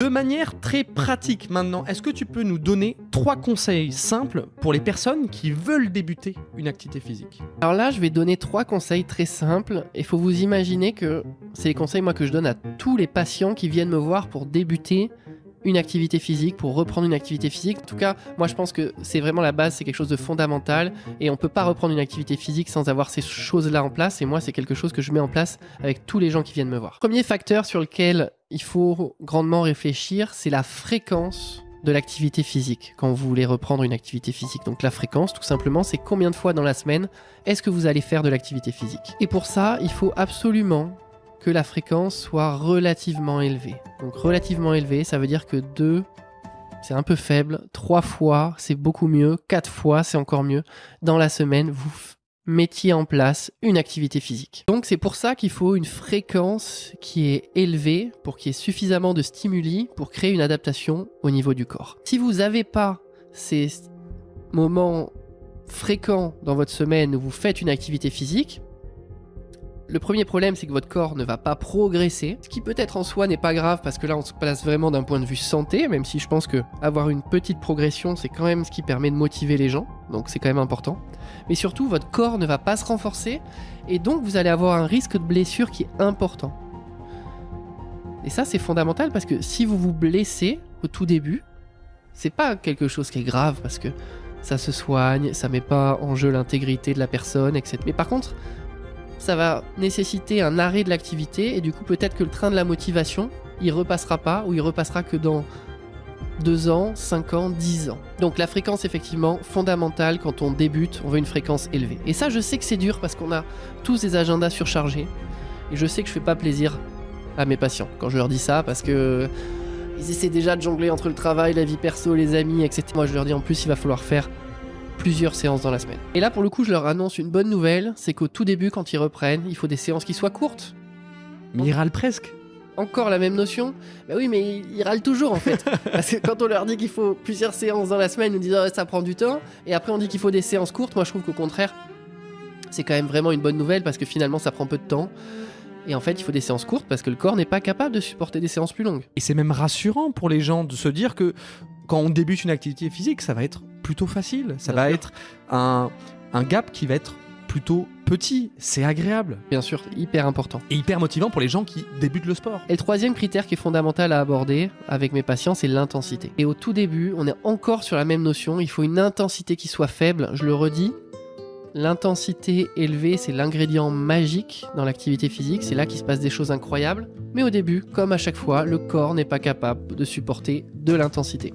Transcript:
De manière très pratique maintenant, est-ce que tu peux nous donner 3 conseils simples pour les personnes qui veulent débuter une activité physique? Alors là, je vais donner 3 conseils très simples. Il faut vous imaginer que c'est les conseils moi, que je donne à tous les patients qui viennent me voir pour débuter une activité physique, pour reprendre une activité physique. En tout cas, moi je pense que c'est vraiment la base, c'est quelque chose de fondamental et on peut pas reprendre une activité physique sans avoir ces choses-là en place et moi c'est quelque chose que je mets en place avec tous les gens qui viennent me voir. Premier facteur sur lequel il faut grandement réfléchir, c'est la fréquence de l'activité physique quand vous voulez reprendre une activité physique. Donc la fréquence, tout simplement, c'est combien de fois dans la semaine est-ce que vous allez faire de l'activité physique. Et pour ça, il faut absolument que la fréquence soit relativement élevée. Donc relativement élevée, ça veut dire que 2, c'est un peu faible, 3 fois, c'est beaucoup mieux, 4 fois, c'est encore mieux. Dans la semaine, vous mettiez en place une activité physique. Donc c'est pour ça qu'il faut une fréquence qui est élevée pour qu'il y ait suffisamment de stimuli pour créer une adaptation au niveau du corps. Si vous n'avez pas ces moments fréquents dans votre semaine où vous faites une activité physique, le premier problème, c'est que votre corps ne va pas progresser, ce qui peut-être en soi n'est pas grave parce que là on se place vraiment d'un point de vue santé, même si je pense que avoir une petite progression, c'est quand même ce qui permet de motiver les gens, donc c'est quand même important. Mais surtout, votre corps ne va pas se renforcer et donc vous allez avoir un risque de blessure qui est important. Et ça, c'est fondamental parce que si vous vous blessez au tout début, c'est pas quelque chose qui est grave parce que ça se soigne, ça met pas en jeu l'intégrité de la personne, etc. Mais par contre, ça va nécessiter un arrêt de l'activité et du coup peut-être que le train de la motivation, il repassera pas ou il repassera que dans 2 ans, 5 ans, 10 ans. Donc la fréquence effectivement fondamentale quand on débute, on veut une fréquence élevée. Et ça je sais que c'est dur parce qu'on a tous des agendas surchargés et je sais que je fais pas plaisir à mes patients quand je leur dis ça parce que ils essaient déjà de jongler entre le travail, la vie perso, les amis, etc. Moi je leur dis en plus il va falloir faire plusieurs séances dans la semaine. Et là, pour le coup, je leur annonce une bonne nouvelle, c'est qu'au tout début, quand ils reprennent, il faut des séances qui soient courtes. Mais ils râlent presque. Encore la même notion. Bah oui, mais ils râlent toujours, en fait. Parce que quand on leur dit qu'il faut plusieurs séances dans la semaine, ils nous disent oh, ça prend du temps. Et après, on dit qu'il faut des séances courtes. Moi, je trouve qu'au contraire, c'est quand même vraiment une bonne nouvelle parce que finalement, ça prend peu de temps. Et en fait, il faut des séances courtes parce que le corps n'est pas capable de supporter des séances plus longues. Et c'est même rassurant pour les gens de se dire que quand on débute une activité physique, ça va être plutôt facile. Ça va être un gap qui va être plutôt petit. C'est agréable. Bien sûr, hyper important. Et hyper motivant pour les gens qui débutent le sport. Et le troisième critère qui est fondamental à aborder avec mes patients, c'est l'intensité. Et au tout début, on est encore sur la même notion. Il faut une intensité qui soit faible. Je le redis. L'intensité élevée, c'est l'ingrédient magique dans l'activité physique, c'est là qu'il se passe des choses incroyables. Mais au début, comme à chaque fois, le corps n'est pas capable de supporter de l'intensité.